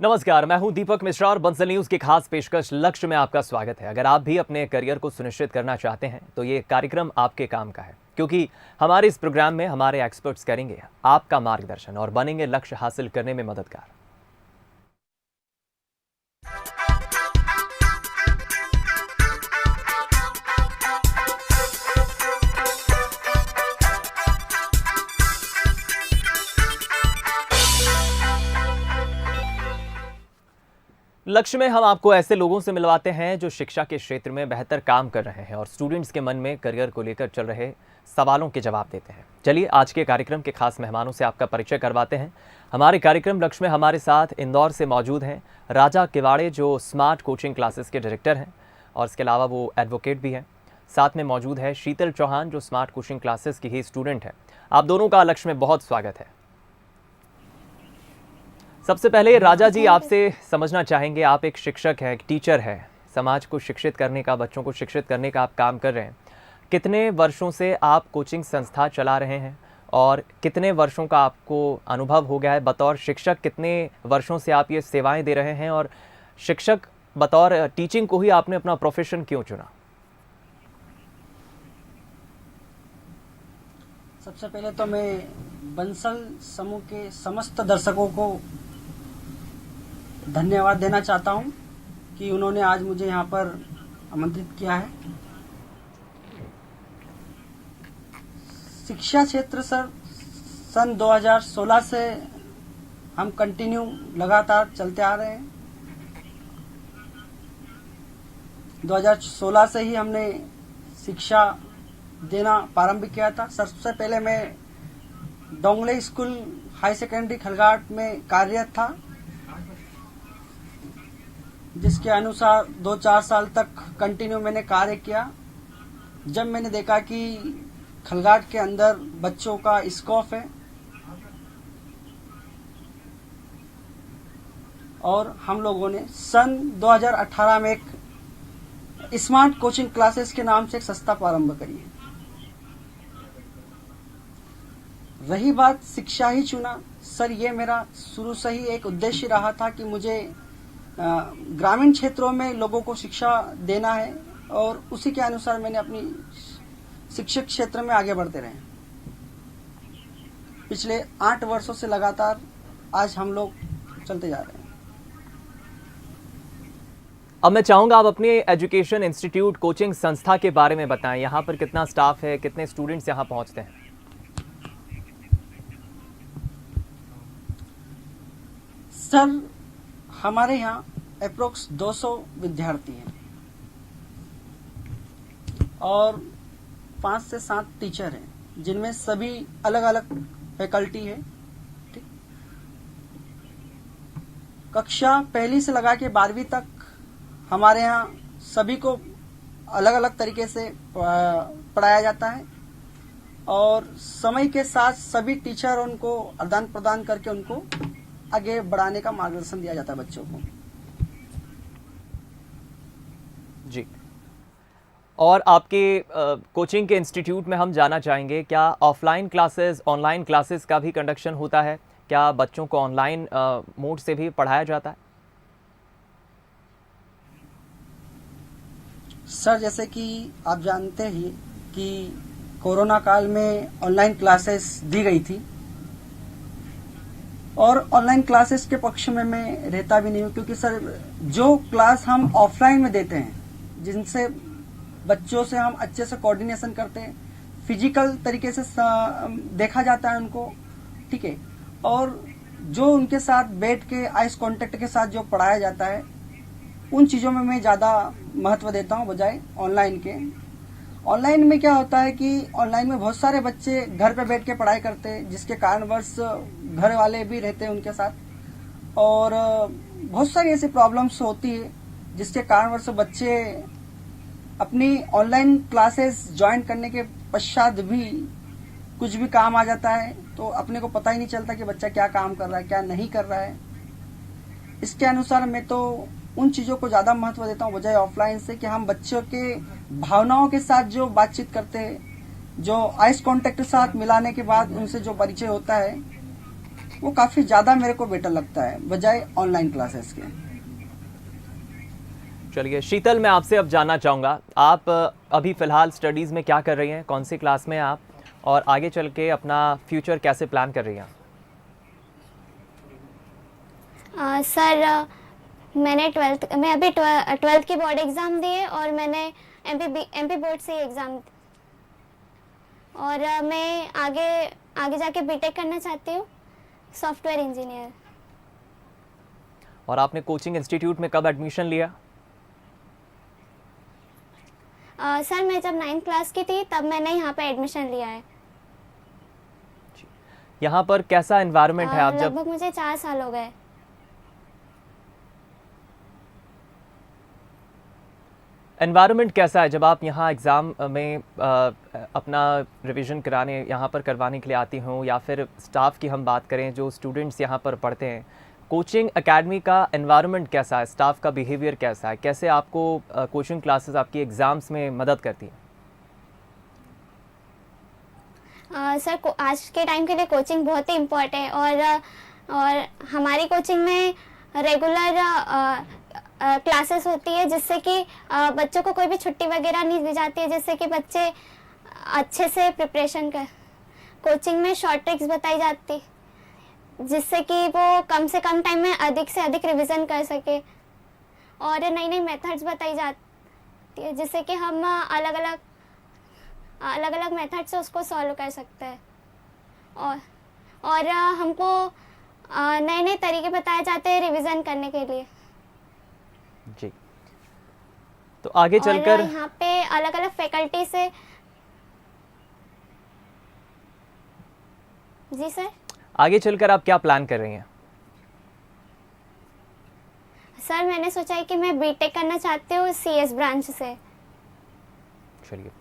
नमस्कार, मैं हूं दीपक मिश्रा और बंसल न्यूज की खास पेशकश लक्ष्य में आपका स्वागत है। अगर आप भी अपने करियर को सुनिश्चित करना चाहते हैं तो ये कार्यक्रम आपके काम का है, क्योंकि हमारे इस प्रोग्राम में हमारे एक्सपर्ट्स करेंगे आपका मार्गदर्शन और बनेंगे लक्ष्य हासिल करने में मददगार। लक्ष्य में हम आपको ऐसे लोगों से मिलवाते हैं जो शिक्षा के क्षेत्र में बेहतर काम कर रहे हैं और स्टूडेंट्स के मन में करियर को लेकर चल रहे सवालों के जवाब देते हैं। चलिए आज के कार्यक्रम के खास मेहमानों से आपका परिचय करवाते हैं। हमारे कार्यक्रम लक्ष्य में हमारे साथ इंदौर से मौजूद हैं राजा किवाड़े, जो स्मार्ट कोचिंग क्लासेस के डायरेक्टर हैं और इसके अलावा वो एडवोकेट भी हैं। साथ में मौजूद है शीतल चौहान, जो स्मार्ट कोचिंग क्लासेस की ही स्टूडेंट है। आप दोनों का लक्ष्य में बहुत स्वागत है। सबसे पहले राजा जी, आपसे समझना चाहेंगे, आप एक शिक्षक हैं, एक टीचर हैं, समाज को शिक्षित करने का, बच्चों को शिक्षित करने का आप काम कर रहे हैं। कितने वर्षों से आप कोचिंग संस्था चला रहे हैं और कितने वर्षों का आपको अनुभव हो गया है बतौर शिक्षक? कितने वर्षों से आप ये सेवाएं दे रहे हैं और शिक्षक बतौर टीचिंग को ही आपने अपना प्रोफेशन क्यों चुना? सबसे पहले तो मैं बंसल समूह के समस्त दर्शकों को धन्यवाद देना चाहता हूं कि उन्होंने आज मुझे यहां पर आमंत्रित किया है। शिक्षा क्षेत्र सर सन 2016 से हम कंटिन्यू लगातार चलते आ रहे हैं। 2016 से ही हमने शिक्षा देना प्रारंभ किया था। सबसे पहले मैं डोंगले स्कूल हाई सेकेंडरी खलघाट में कार्यरत था, जिसके अनुसार 2-4 साल तक कंटिन्यू मैंने कार्य किया। जब मैंने देखा कि खलघाट के अंदर बच्चों का स्कोप है और हम लोगों ने सन 2018 में एक स्मार्ट कोचिंग क्लासेस के नाम से एक संस्था प्रारंभ करी है। रही बात शिक्षा ही चुना सर, ये मेरा शुरू से ही एक उद्देश्य रहा था कि मुझे ग्रामीण क्षेत्रों में लोगों को शिक्षा देना है और उसी के अनुसार मैंने अपनी शिक्षक क्षेत्र में आगे बढ़ते रहे। पिछले 8 वर्षों से लगातार आज हम लोग चलते जा रहे हैं। अब मैं चाहूंगा आप अपने एजुकेशन इंस्टीट्यूट कोचिंग संस्था के बारे में बताएं। यहाँ पर कितना स्टाफ है, कितने स्टूडेंट्स यहाँ पहुंचते हैं? सर, हमारे यहाँ अप्रोक्स 200 विद्यार्थी हैं और 5 से 7 टीचर हैं, जिनमें सभी अलग अलग फैकल्टी है। ठीक, कक्षा पहली से लगा के 12वीं तक हमारे यहाँ सभी को अलग अलग तरीके से पढ़ाया जाता है और समय के साथ सभी टीचर उनको आदान प्रदान करके उनको आगे बढ़ाने का मार्गदर्शन दिया जाता है बच्चों को। जी, और आपके कोचिंग के इंस्टीट्यूट में हम जाना चाहेंगे, क्या ऑफलाइन क्लासेस, ऑनलाइन क्लासेस का भी कंडक्शन होता है? क्या बच्चों को ऑनलाइन मोड से भी पढ़ाया जाता है? सर, जैसे कि आप जानते ही कि कोरोना काल में ऑनलाइन क्लासेस दी गई थी और ऑनलाइन क्लासेस के पक्ष में मैं रहता भी नहीं हूँ, क्योंकि सर जो क्लास हम ऑफलाइन में देते हैं, जिनसे बच्चों से हम अच्छे से कोऑर्डिनेशन करते हैं, फिजिकल तरीके से देखा जाता है उनको, ठीक है, और जो उनके साथ बैठ के आइस कांटेक्ट के साथ जो पढ़ाया जाता है, उन चीज़ों में मैं ज़्यादा महत्व देता हूँ बजाय ऑनलाइन के। ऑनलाइन में क्या होता है कि ऑनलाइन में बहुत सारे बच्चे घर पे बैठ के पढ़ाई करते हैं, जिसके कारणवश घर वाले भी रहते हैं उनके साथ और बहुत सारी ऐसी प्रॉब्लम्स होती है, जिसके कारणवश बच्चे अपनी ऑनलाइन क्लासेस ज्वाइन करने के पश्चात भी कुछ भी काम आ जाता है तो अपने को पता ही नहीं चलता कि बच्चा क्या काम कर रहा है, क्या नहीं कर रहा है। इसके अनुसार मैं तो उन चीज़ों को ज़्यादा महत्व देता हूँ बजाय ऑफलाइन से, कि हम बच्चों के भावनाओं के साथ जो बातचीत करते हैं, जो आइस कांटेक्ट के साथ मिलाने के बाद उनसे जो परिचय होता है, वो काफ़ी ज़्यादा मेरे को बेटर लगता है बजाय ऑनलाइन क्लासेस के। चलिए शीतल, मैं आपसे अब जानना चाहूँगा, आप अभी फ़िलहाल स्टडीज़ में क्या कर रही हैं, कौन सी क्लास में हैं आप, और आगे चल के अपना फ्यूचर कैसे प्लान कर रही हैं? सर मैं अभी ट्वेल्थ की बोर्ड एग्ज़ाम दी है और मैंने एमपी बोर्ड से एग्ज़ाम, और मैं आगे जाके बीटेक करना चाहती हूँ, सॉफ्टवेयर इंजीनियर। और आपने कोचिंग इंस्टीट्यूट में कब एडमिशन लिया? सर मैं जब 9th क्लास की थी तब मैंने यहाँ पे एडमिशन लिया है। यहाँ पर कैसा एनवायरनमेंट है? आप जब लगभग मुझे 4 साल हो गए। एनवायरनमेंट कैसा है जब आप यहाँ एग्ज़ाम में अपना रिवीजन कराने यहाँ पर करवाने के लिए आती हों, या फिर स्टाफ की हम बात करें जो स्टूडेंट्स यहाँ पर पढ़ते हैं, कोचिंग एकेडमी का एनवायरनमेंट कैसा है, स्टाफ का बिहेवियर कैसा है, कैसे आपको कोचिंग क्लासेस आपकी एग्ज़ाम्स में मदद करती हैं? सर आज के टाइम के लिए कोचिंग बहुत ही इम्पोर्टेंट है, और हमारी कोचिंग में रेगुलर क्लासेस होती है, जिससे कि बच्चों को कोई भी छुट्टी वगैरह नहीं दी जाती है, जिससे कि बच्चे अच्छे से प्रिपरेशन कर। कोचिंग में शॉर्ट ट्रिक्स बताई जाती, जिससे कि वो कम से कम टाइम में अधिक से अधिक रिवीजन कर सके, और नई नई मेथड्स बताई जाती है, जिससे कि हम अलग अलग मेथड से उसको सॉल्व कर सकते हैं, और हमको नए नए तरीके बताए जाते हैं रिवीजन करने के लिए। जी, तो आगे चलकर यहाँ पे अलग अलग फैकल्टी से। जी सर, आगे चलकर आप क्या प्लान कर रही हैं? सर मैंने सोचा है कि मैं बीटेक करना चाहती हूँ सीएस ब्रांच से। चलिए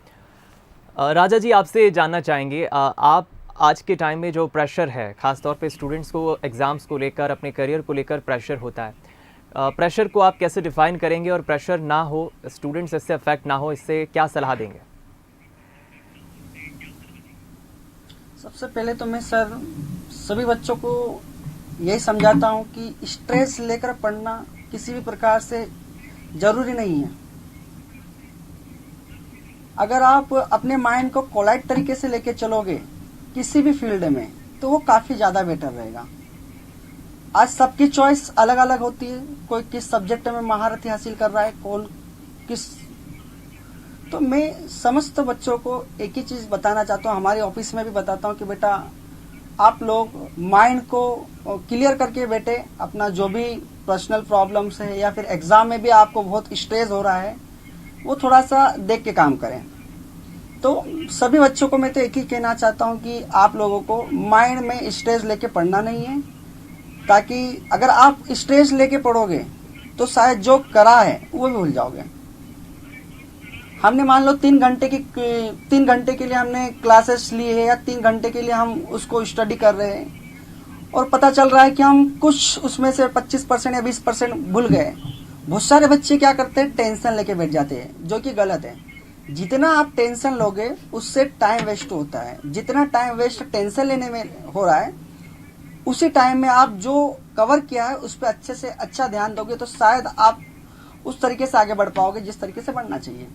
राजा जी, आपसे जानना चाहेंगे, आप आज के टाइम में जो प्रेशर है, ख़ास तौर पे स्टूडेंट्स को एग्ज़ाम्स को लेकर, अपने करियर को लेकर प्रेशर होता है, प्रेशर को आप कैसे डिफ़ाइन करेंगे, और प्रेशर ना हो, स्टूडेंट्स इससे अफेक्ट ना हो, इससे क्या सलाह देंगे? सबसे पहले तो मैं सर सभी बच्चों को यही समझाता हूँ कि स्ट्रेस लेकर पढ़ना किसी भी प्रकार से जरूरी नहीं है। अगर आप अपने माइंड को कोलाइट तरीके से लेके चलोगे किसी भी फील्ड में, तो वो काफ़ी ज़्यादा बेटर रहेगा। आज सबकी चॉइस अलग अलग होती है, कोई किस सब्जेक्ट में महारत हासिल कर रहा है, कौन किस। तो मैं समस्त बच्चों को एक ही चीज़ बताना चाहता हूँ, हमारे ऑफिस में भी बताता हूँ कि बेटा आप लोग माइंड को क्लियर करके बैठे, अपना जो भी पर्सनल प्रॉब्लम्स है या फिर एग्ज़ाम में भी आपको बहुत स्ट्रेस हो रहा है, वो थोड़ा सा देख के काम करें। तो सभी बच्चों को मैं तो एक ही कहना चाहता हूँ कि आप लोगों को माइंड में स्ट्रेस लेके पढ़ना नहीं है, ताकि अगर आप स्ट्रेस लेके पढ़ोगे तो शायद जो करा है वो भी भूल जाओगे। हमने मान लो 3 घंटे के लिए हमने क्लासेस ली है, या 3 घंटे के लिए हम उसको स्टडी कर रहे हैं, और पता चल रहा है कि हम कुछ उसमें से 25% या 20% भूल गए। बहुत सारे बच्चे क्या करते हैं, टेंशन लेके बैठ जाते हैं, जो कि गलत है। जितना आप टेंशन लोगे उससे टाइम वेस्ट होता है। जितना टाइम वेस्ट टेंशन लेने में हो रहा है, उसी टाइम में आप जो कवर किया है उस पर अच्छे से अच्छा ध्यान दोगे, तो शायद आप उस तरीके से आगे बढ़ पाओगे जिस तरीके से बढ़ना चाहिए।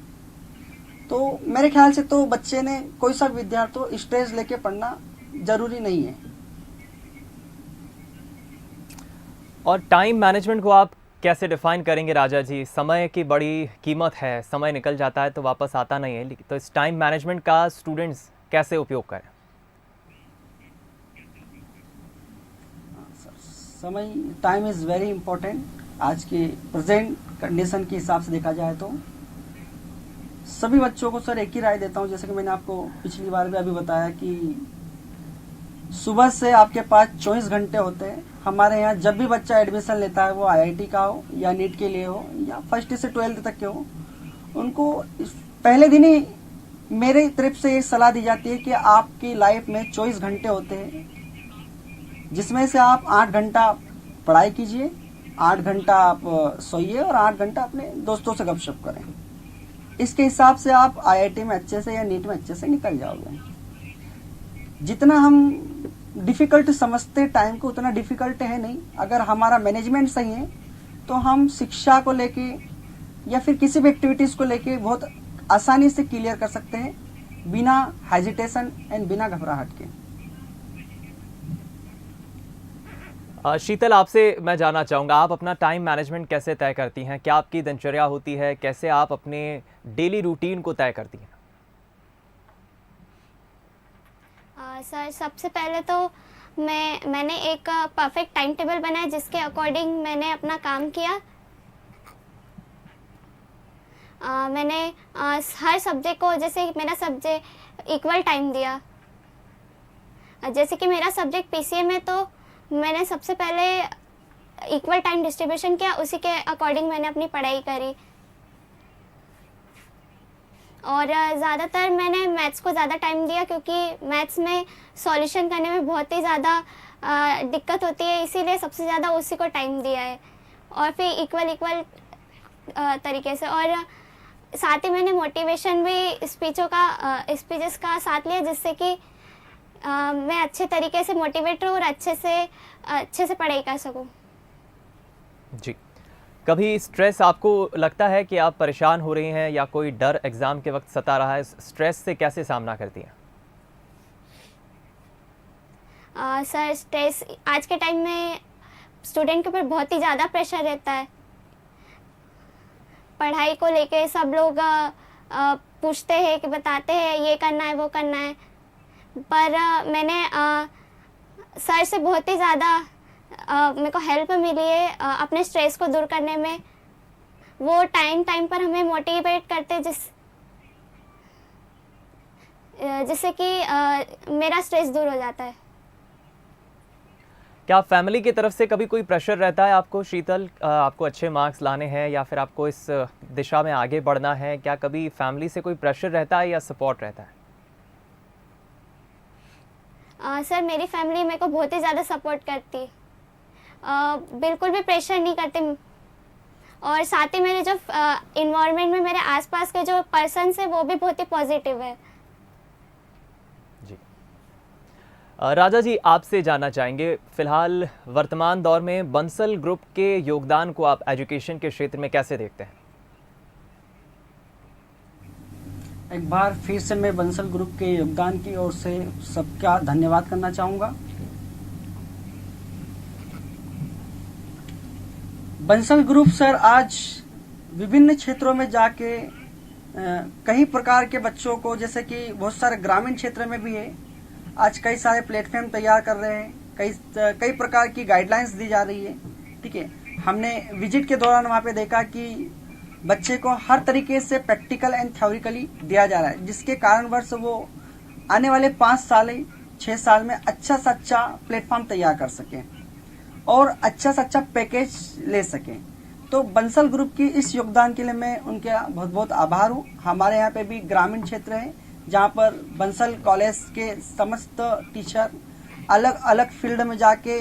तो मेरे ख्याल से तो बच्चे ने, कोई सा विद्यार्थी हो, स्ट्रेस लेके पढ़ना जरूरी नहीं है। और टाइम मैनेजमेंट को आप कैसे डिफाइन करेंगे राजा जी? समय की बड़ी कीमत है, समय निकल जाता है तो वापस आता नहीं है, तो इस टाइम मैनेजमेंट का स्टूडेंट्स कैसे उपयोग करें? समय, टाइम इज़ वेरी इम्पोर्टेंट। आज के प्रेजेंट कंडीशन के हिसाब से देखा जाए तो सभी बच्चों को सर एक ही राय देता हूँ, जैसे कि मैंने आपको पिछली बार भी अभी बताया कि सुबह से आपके पास 24 घंटे होते हैं। हमारे यहाँ जब भी बच्चा एडमिशन लेता है, वो आईआईटी का हो या नीट के लिए हो या 1st से 12th तक के हो, उनको पहले दिन ही मेरे तरफ से ये सलाह दी जाती है कि आपकी लाइफ में 24 घंटे होते हैं, जिसमें से आप 8 घंटा पढ़ाई कीजिए, 8 घंटा आप सोइए और 8 घंटा अपने दोस्तों से गपशप करें। इसके हिसाब से आप आईआईटी में अच्छे से या नीट में अच्छे से निकल जाओगे। जितना हम डिफिकल्ट समझते टाइम को उतना डिफिकल्ट है नहीं। अगर हमारा मैनेजमेंट सही है तो हम शिक्षा को लेके या फिर किसी भी एक्टिविटीज को लेके बहुत आसानी से क्लियर कर सकते हैं, बिना हेजिटेशन एंड बिना घबराहट के। शीतल, आपसे मैं जानना चाहूँगा, आप अपना टाइम मैनेजमेंट कैसे तय करती हैं? क्या आपकी दिनचर्या होती है? कैसे आप अपने डेली रूटीन को तय करती हैं? सर, सबसे पहले तो मैंने एक परफेक्ट टाइम टेबल बनाया जिसके अकॉर्डिंग मैंने अपना काम किया। मैंने हर सब्जेक्ट को, जैसे मेरा सब्जेक्ट इक्वल टाइम दिया। जैसे कि मेरा सब्जेक्ट पीसीएम है तो मैंने सबसे पहले इक्वल टाइम डिस्ट्रीब्यूशन किया, उसी के अकॉर्डिंग मैंने अपनी पढ़ाई करी। और ज़्यादातर मैंने मैथ्स को ज़्यादा टाइम दिया क्योंकि मैथ्स में सॉल्यूशन करने में बहुत ही ज़्यादा दिक्कत होती है, इसीलिए सबसे ज़्यादा उसी को टाइम दिया है। और फिर इक्वल तरीके से, और साथ ही मैंने मोटिवेशन भी स्पीचेस का साथ लिया, जिससे कि मैं अच्छे तरीके से मोटिवेट हूँ और अच्छे से पढ़ाई कर सकूँ। जी, कभी स्ट्रेस आपको लगता है कि आप परेशान हो रही हैं या कोई डर एग्ज़ाम के वक्त सता रहा है? स्ट्रेस से कैसे सामना करती हैं? सर, स्ट्रेस आज के टाइम में स्टूडेंट के ऊपर बहुत ही ज़्यादा प्रेशर रहता है। पढ़ाई को लेके सब लोग पूछते हैं कि बताते हैं ये करना है वो करना है, पर मैंने सर से बहुत ही ज़्यादा मेरे को हेल्प मिली है अपने स्ट्रेस को दूर करने में। वो टाइम पर हमें मोटिवेट करते जिससे कि मेरा स्ट्रेस दूर हो जाता है। क्या फैमिली की तरफ से कभी कोई प्रेशर रहता है आपको, शीतल? आपको अच्छे मार्क्स लाने हैं या फिर आपको इस दिशा में आगे बढ़ना है? क्या कभी फैमिली से कोई प्रेशर रहता है या सपोर्ट रहता है? सर, मेरी फैमिली मेरे को बहुत ही ज़्यादा सपोर्ट करती, बिल्कुल भी प्रेशर नहीं करते। और साथ ही मेरे जो इन्वायरमेंट में मेरे आसपास के जो पर्सन्स हैं वो भी बहुत ही पॉजिटिव है। जी, राजा जी, आपसे जानना चाहेंगे, फिलहाल वर्तमान दौर में बंसल ग्रुप के योगदान को आप एजुकेशन के क्षेत्र में कैसे देखते हैं? एक बार फिर से मैं बंसल ग्रुप के योगदान की ओर से सबका धन्यवाद करना चाहूँगा। बंसल ग्रुप सर आज विभिन्न क्षेत्रों में जाके कई प्रकार के बच्चों को, जैसे कि बहुत सारे ग्रामीण क्षेत्र में भी है, आज कई सारे प्लेटफॉर्म तैयार कर रहे हैं, कई प्रकार की गाइडलाइंस दी जा रही है। ठीक है, हमने विजिट के दौरान वहाँ पे देखा कि बच्चे को हर तरीके से प्रैक्टिकल एंड थ्योरिकली दिया जा रहा है, जिसके कारणवश वो आने वाले 5 साल 6 साल में अच्छा से अच्छा प्लेटफॉर्म तैयार कर सकें और अच्छा से अच्छा पैकेज ले सकें। तो बंसल ग्रुप की इस योगदान के लिए मैं उनके बहुत बहुत आभार हूँ। हमारे यहाँ पे भी ग्रामीण क्षेत्र है जहाँ पर बंसल कॉलेज के समस्त टीचर अलग अलग फील्ड में जाके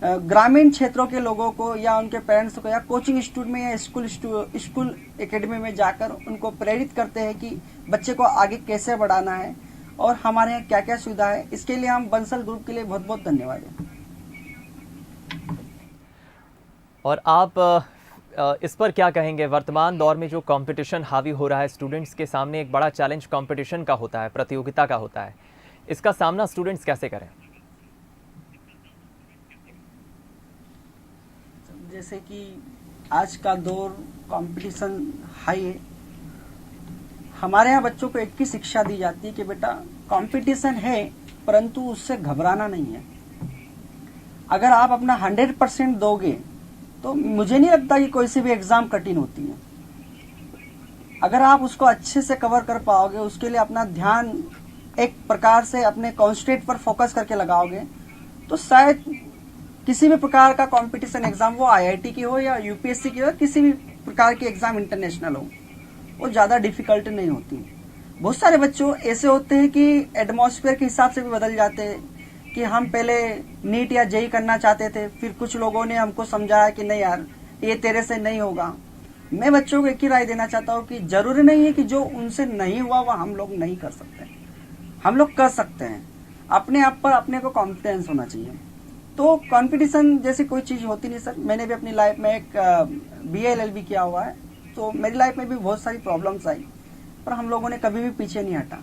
ग्रामीण क्षेत्रों के लोगों को या उनके पेरेंट्स को या कोचिंग इंस्टीट्यूट में या स्कूल एकेडमी में जाकर उनको प्रेरित करते हैं कि बच्चे को आगे कैसे बढ़ाना है और हमारे यहाँ क्या क्या सुविधा है। इसके लिए हम बंसल ग्रुप के लिए बहुत बहुत धन्यवाद है। और आप इस पर क्या कहेंगे? वर्तमान दौर में जो कंपटीशन हावी हो रहा है, स्टूडेंट्स के सामने एक बड़ा चैलेंज कंपटीशन का होता है, प्रतियोगिता का होता है, इसका सामना स्टूडेंट्स कैसे करें? जैसे कि आज का दौर कंपटीशन हाई है, हमारे यहाँ बच्चों को एक ही शिक्षा दी जाती है कि बेटा कंपटीशन है परंतु उससे घबराना नहीं है। अगर आप अपना 100% दोगे तो मुझे नहीं लगता कि कोई सी भी एग्जाम कठिन होती है। अगर आप उसको अच्छे से कवर कर पाओगे, उसके लिए अपना ध्यान एक प्रकार से अपने कॉन्सेंट्रेट पर फोकस करके लगाओगे, तो शायद किसी भी प्रकार का कंपटीशन एग्जाम, वो आईआईटी की हो या यूपीएससी की हो, किसी भी प्रकार की एग्जाम इंटरनेशनल हो, वो ज्यादा डिफिकल्ट नहीं होती। बहुत सारे बच्चों ऐसे होते हैं कि एटमॉस्फेयर के हिसाब से भी बदल जाते हैं कि हम पहले नीट या जेई करना चाहते थे, फिर कुछ लोगों ने हमको समझाया कि नहीं यार ये तेरे से नहीं होगा। मैं बच्चों को एक ही राय देना चाहता हूँ कि जरूरी नहीं है कि जो उनसे नहीं हुआ वह हम लोग नहीं कर सकते, हम लोग कर सकते हैं। अपने आप पर अपने को कॉन्फिडेंस होना चाहिए। तो कंपटीशन जैसी कोई चीज होती नहीं सर। मैंने भी अपनी लाइफ में एक BA LLB किया हुआ है, तो मेरी लाइफ में भी बहुत सारी प्रॉब्लम्स आई, पर हम लोगों ने कभी भी पीछे नहीं हटा।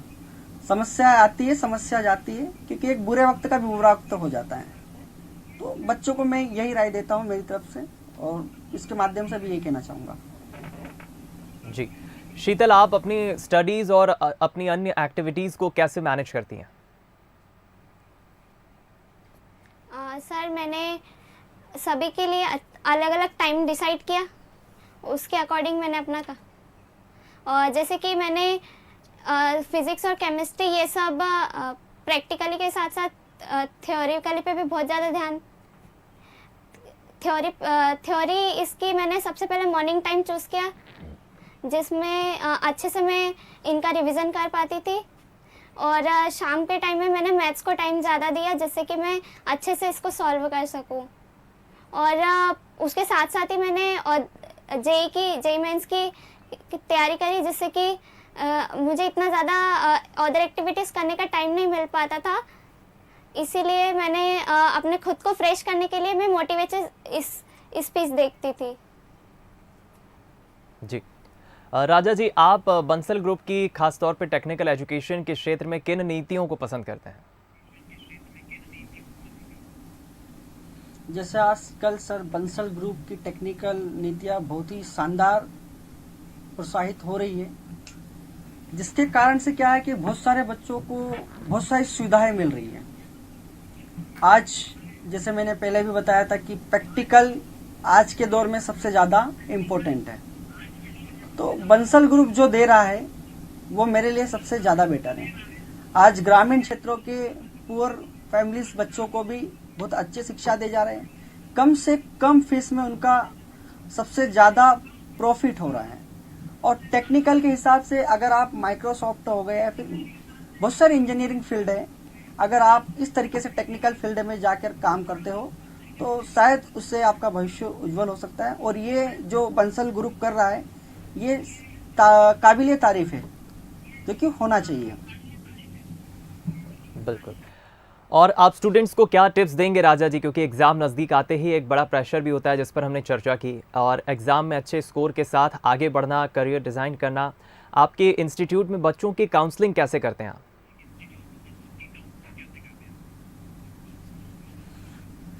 समस्या आती है, समस्या जाती है, क्योंकि एक बुरे वक्त का भी बुरा वक्त हो जाता है। तो बच्चों को मैं यही राय देता हूँ मेरी तरफ से, और इसके माध्यम से भी यही कहना चाहूँगा। जी शीतल, आप अपनी स्टडीज़ और अपनी अन्य एक्टिविटीज़ को कैसे मैनेज करती हैं? सर मैंने सभी के लिए अलग अलग टाइम डिसाइड किया, उसके अकॉर्डिंग मैंने अपना कहा। और जैसे कि मैंने फिज़िक्स और केमिस्ट्री ये सब प्रैक्टिकली के साथ साथ थ्योरिकली पे भी बहुत ज़्यादा ध्यान। थ्योरी इसकी मैंने सबसे पहले मॉर्निंग टाइम चूज़ किया, जिसमें अच्छे से मैं इनका रिवीजन कर पाती थी। और शाम के टाइम में मैंने मैथ्स को टाइम ज़्यादा दिया, जिससे कि मैं अच्छे से इसको सॉल्व कर सकूं। और उसके साथ साथ ही मैंने जेई मेंस की तैयारी करी, जिससे कि मुझे इतना ज़्यादा अदर एक्टिविटीज़ करने का टाइम नहीं मिल पाता था। इसीलिए मैंने अपने खुद को फ्रेश करने के लिए मैं मोटिवेशन इस पीस देखती थी। जी राजा जी, आप बंसल ग्रुप की खासतौर पे टेक्निकल एजुकेशन के क्षेत्र में किन नीतियों को पसंद करते हैं? जैसे आजकल सर बंसल ग्रुप की टेक्निकल नीतियां बहुत ही शानदार प्रोत्साहित हो रही है, जिसके कारण से क्या है कि बहुत सारे बच्चों को बहुत सारी सुविधाएं मिल रही है। आज जैसे मैंने पहले भी बताया था कि प्रैक्टिकल आज के दौर में सबसे ज्यादा इम्पोर्टेंट है। तो बंसल ग्रुप जो दे रहा है वो मेरे लिए सबसे ज्यादा बेटर है। आज ग्रामीण क्षेत्रों के पुअर फैमिलीज बच्चों को भी बहुत अच्छी शिक्षा दे जा रहे हैं। कम से कम फीस में उनका सबसे ज्यादा प्रॉफिट हो रहा है। और टेक्निकल के हिसाब से अगर आप माइक्रोसॉफ्ट हो गए या फिर बहुत सारी इंजीनियरिंग फील्ड है, अगर आप इस तरीके से टेक्निकल फील्ड में जाकर काम करते हो तो शायद उससे आपका भविष्य उज्जवल हो सकता है। और ये जो बंसल ग्रुप कर रहा है ये काबिले तारीफ है, जो कि होना चाहिए। बिल्कुल। और आप स्टूडेंट्स को क्या टिप्स देंगे राजा जी, क्योंकि एग्ज़ाम नज़दीक आते ही एक बड़ा प्रेशर भी होता है जिस पर हमने चर्चा की, और एग्ज़ाम में अच्छे स्कोर के साथ आगे बढ़ना, करियर डिज़ाइन करना। आपके इंस्टीट्यूट में बच्चों की काउंसलिंग कैसे करते हैं आप?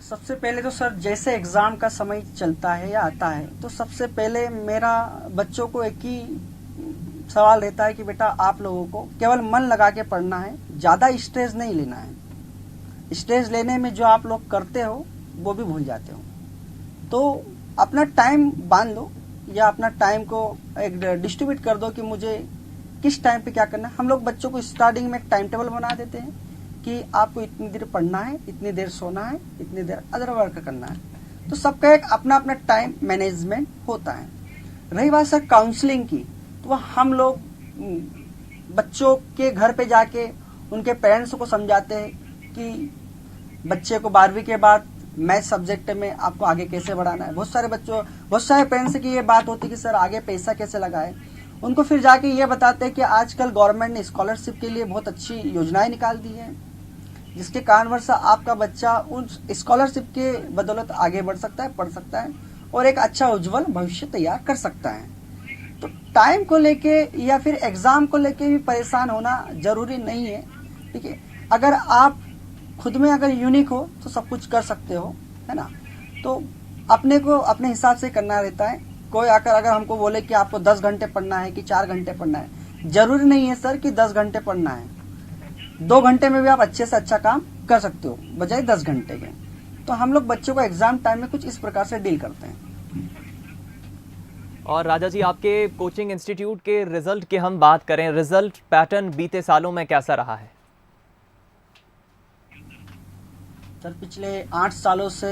सबसे पहले तो सर जैसे एग्जाम का समय चलता है या आता है, तो सबसे पहले मेरा बच्चों को एक ही सवाल रहता है कि बेटा आप लोगों को केवल मन लगा के पढ़ना है, ज्यादा स्ट्रेस नहीं लेना है। स्ट्रेस लेने में जो आप लोग करते हो वो भी भूल जाते हो। तो अपना टाइम बांध लो या अपना टाइम को एक डिस्ट्रीब्यूट कर दो कि मुझे किस टाइम पे क्या करना है। हम लोग बच्चों को स्टार्टिंग में एक टाइम टेबल बना देते हैं कि आपको इतनी देर पढ़ना है, इतनी देर सोना है, इतनी देर अदर वर्क करना है। तो सबका एक अपना अपना टाइम मैनेजमेंट होता है। रही बात सर काउंसलिंग की, तो हम लोग बच्चों के घर पे जाके उनके पेरेंट्स को समझाते हैं कि बच्चे को 12वीं के बाद मैथ सब्जेक्ट में आपको आगे कैसे बढ़ाना है। बहुत सारे पेरेंट्स की ये बात होती है कि सर आगे पैसा कैसे लगाए। उनको फिर जाके ये बताते हैं कि आजकल गवर्नमेंट ने स्कॉलरशिप के लिए बहुत अच्छी योजनाएं निकाल दी है, जिसके कारणवश आपका बच्चा उस स्कॉलरशिप के बदौलत आगे बढ़ सकता है, पढ़ सकता है और एक अच्छा उज्जवल भविष्य तैयार कर सकता है। तो टाइम को लेके या फिर एग्जाम को लेके भी परेशान होना जरूरी नहीं है। ठीक है, अगर आप खुद में अगर यूनिक हो तो सब कुछ कर सकते हो, है ना। तो अपने को अपने हिसाब से करना रहता है। कोई आकर अगर हमको बोले कि आपको 10 घंटे पढ़ना है कि 4 घंटे पढ़ना है, जरूरी नहीं है सर कि 10 घंटे पढ़ना है। 2 घंटे में भी आप अच्छे से अच्छा काम कर सकते हो बजाय 10 घंटे के। तो हम लोग बच्चों को एग्जाम टाइम में कुछ इस प्रकार से डील करते हैं। और राजा जी, आपके कोचिंग इंस्टीट्यूट के रिजल्ट की हम बात करें, रिजल्ट पैटर्न बीते सालों में कैसा रहा है? सर पिछले 8 सालों से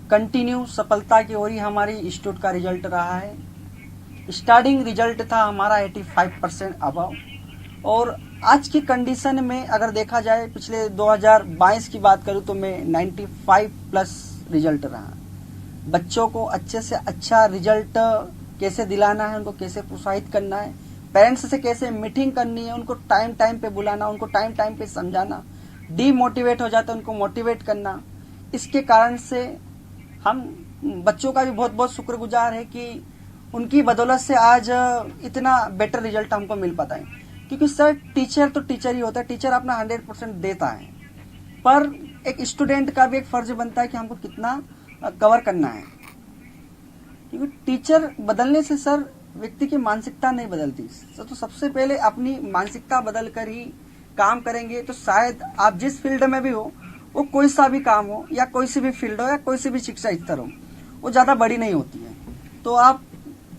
कंटिन्यू सफलता की ओर ही हमारी इंस्टीट्यूट का रिजल्ट रहा है। स्टार्टिंग रिजल्ट था हमारा 85% अबव, और आज की कंडीशन में अगर देखा जाए पिछले 2022 की बात करूं तो मैं 95+ रिजल्ट रहा। बच्चों को अच्छे से अच्छा रिजल्ट कैसे दिलाना है, उनको कैसे प्रोत्साहित करना है, पेरेंट्स से कैसे मीटिंग करनी है, उनको टाइम टाइम पे बुलाना, उनको टाइम टाइम पे समझाना, डीमोटिवेट हो जाता है उनको मोटिवेट करना। इसके कारण से हम बच्चों का भी बहुत बहुत शुक्रगुजार है कि उनकी बदौलत से आज इतना बेटर रिजल्ट हमको मिल पाता है। क्योंकि सर टीचर तो टीचर ही होता है, टीचर अपना 100% देता है, पर एक स्टूडेंट का भी एक फर्ज बनता है कि हमको कितना कवर करना है। क्योंकि टीचर बदलने से सर व्यक्ति की मानसिकता नहीं बदलती, तो सबसे पहले अपनी मानसिकता बदल कर ही काम करेंगे तो शायद आप जिस फील्ड में भी हो, वो कोई सा भी काम हो या कोई सी भी फील्ड हो या कोई सी भी शिक्षा स्तर हो, वो ज्यादा बड़ी नहीं होती है। तो आप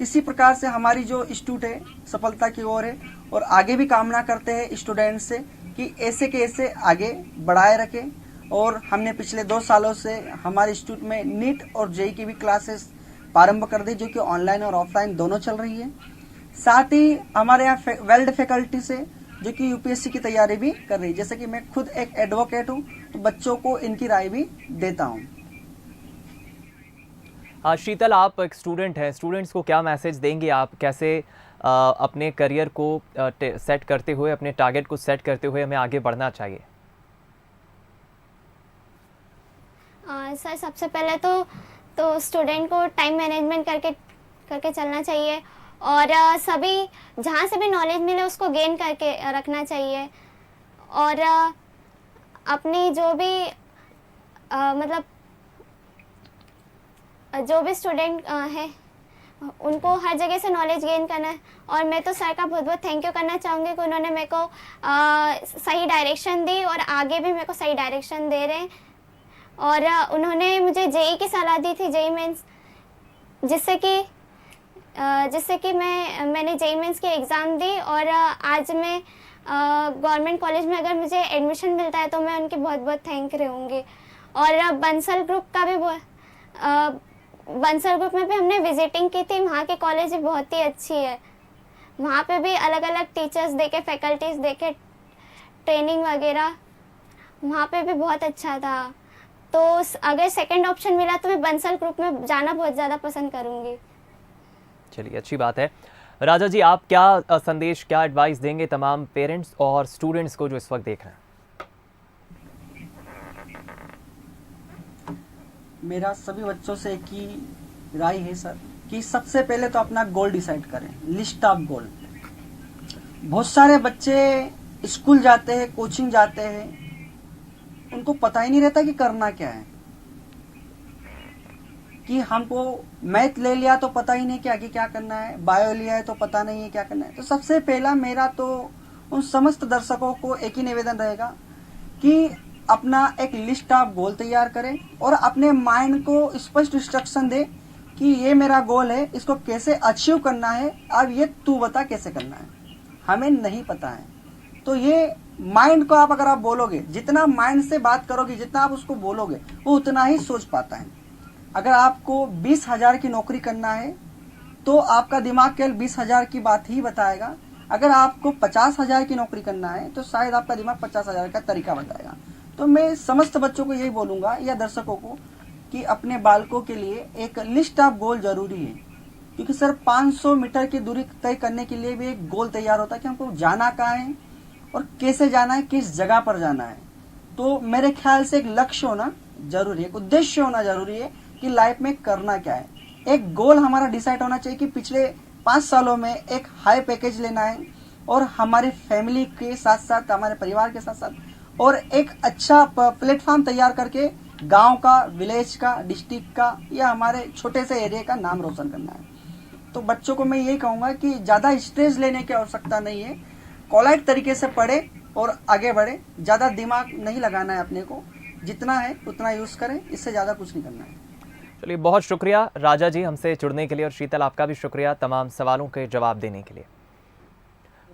इसी प्रकार से हमारी जो इंस्टीट्यूट है सफलता की ओर है, और आगे भी कामना करते हैं स्टूडेंट से कि ऐसे के ऐसे आगे बढ़ाए रखें। और हमने पिछले 2 सालों से हमारे इंस्टीट्यूट में नीट और जेईई की भी क्लासेस प्रारंभ कर दी, जो कि ऑनलाइन और ऑफलाइन दोनों चल रही है। साथ ही हमारे यहाँ वेल्ड फैकल्टी से जो कि यूपीएससी की तैयारी भी कर रही है। जैसे कि मैं खुद एक एडवोकेट हूँ, तो बच्चों को इनकी राय भी देता हूँ। शीतल, आप एक स्टूडेंट हैं, स्टूडेंट्स को क्या मैसेज देंगे आप? कैसे अपने करियर को सेट करते हुए, अपने टारगेट को सेट करते हुए हमें आगे बढ़ना चाहिए? सर सबसे पहले तो स्टूडेंट को टाइम मैनेजमेंट करके चलना चाहिए, और सभी जहाँ से भी नॉलेज मिले उसको गेन करके रखना चाहिए। और अपनी जो भी मतलब जो भी स्टूडेंट है उनको हर जगह से नॉलेज गेन करना है। और मैं तो सर का बहुत बहुत थैंक यू करना चाहूँगी कि उन्होंने मेरे को सही डायरेक्शन दी और आगे भी मेरे को सही डायरेक्शन दे रहे हैं। और उन्होंने मुझे जेईई की सलाह दी थी, जेईई मेंस, जिससे कि मैंने जेईई मेंस की एग्ज़ाम दी, और आज मैं गवर्नमेंट कॉलेज में अगर मुझे एडमिशन मिलता है तो मैं उनकी बहुत बहुत थैंक रहूँगी। और बंसल ग्रुप में भी हमने विजिटिंग की थी, वहाँ की कॉलेज भी बहुत ही अच्छी है। वहाँ पे भी अलग अलग टीचर्स देखे, फैकल्टीज देखे, ट्रेनिंग वगैरह वहाँ पे भी बहुत अच्छा था। तो अगर सेकंड ऑप्शन मिला तो मैं बंसल ग्रुप में जाना बहुत ज़्यादा पसंद करूँगी। चलिए, अच्छी बात है। राजा जी, आप क्या संदेश, क्या एडवाइस देंगे तमाम पेरेंट्स और स्टूडेंट्स को जो इस वक्त देख रहे हैं? मेरा सभी बच्चों से एक ही राय है सर, कि सबसे पहले तो अपना गोल डिसाइड करें, लिस्ट ऑफ गोल। बहुत सारे बच्चे स्कूल जाते हैं, कोचिंग जाते हैं, उनको पता ही नहीं रहता कि करना क्या है। कि हमको मैथ ले लिया तो पता ही नहीं कि आगे क्या करना है, बायो लिया है तो पता नहीं है क्या करना है। तो सबसे पहला मेरा तो उन समस्त दर्शकों को एक ही निवेदन रहेगा कि अपना एक लिस्ट ऑफ गोल तैयार करें और अपने माइंड को स्पष्ट इंस्ट्रक्शन दे कि ये मेरा गोल है, इसको कैसे अचीव करना है, अब ये तू बता कैसे करना है, हमें नहीं पता है। तो ये माइंड को अगर आप बोलोगे, जितना माइंड से बात करोगे, जितना आप उसको बोलोगे, वो उतना ही सोच पाता है। अगर आपको 20,000 की नौकरी करना है तो आपका दिमाग केवल 20,000 की बात ही बताएगा। अगर आपको 50,000 की नौकरी करना है तो शायद आपका दिमाग 50,000 का तरीका बताएगा। तो मैं समस्त बच्चों को यही बोलूंगा या दर्शकों को कि अपने बालकों के लिए एक लिस्ट ऑफ गोल जरूरी है। क्योंकि सर 500 मीटर की दूरी तय करने के लिए भी एक गोल तैयार होता है कि हमको जाना कहाँ है और कैसे जाना है, किस जगह पर जाना है। तो मेरे ख्याल से एक लक्ष्य होना जरूरी है, एक उद्देश्य होना जरूरी है कि लाइफ में करना क्या है। एक गोल हमारा डिसाइड होना चाहिए कि पिछले 5 सालों में एक हाई पैकेज लेना है और हमारी फैमिली के साथ साथ, हमारे परिवार के साथ साथ, और एक अच्छा प्लेटफॉर्म तैयार करके गांव का, विलेज का, डिस्ट्रिक्ट का या हमारे छोटे से एरिया का नाम रोशन करना है। तो बच्चों को मैं यही कहूँगा कि ज़्यादा स्ट्रेस लेने की आवश्यकता नहीं है, कोलाइट तरीके से पढ़े और आगे बढ़े। ज़्यादा दिमाग नहीं लगाना है अपने को, जितना है उतना यूज़ करें, इससे ज़्यादा कुछ नहीं करना है। चलिए, बहुत शुक्रिया राजा जी हमसे जुड़ने के लिए, और शीतल आपका भी शुक्रिया तमाम सवालों के जवाब देने के लिए।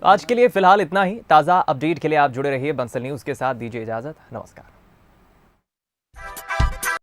आज के लिए फिलहाल इतना ही। ताज़ा अपडेट के लिए आप जुड़े रहिए बंसल न्यूज़ के साथ। दीजिए इजाज़त, नमस्कार।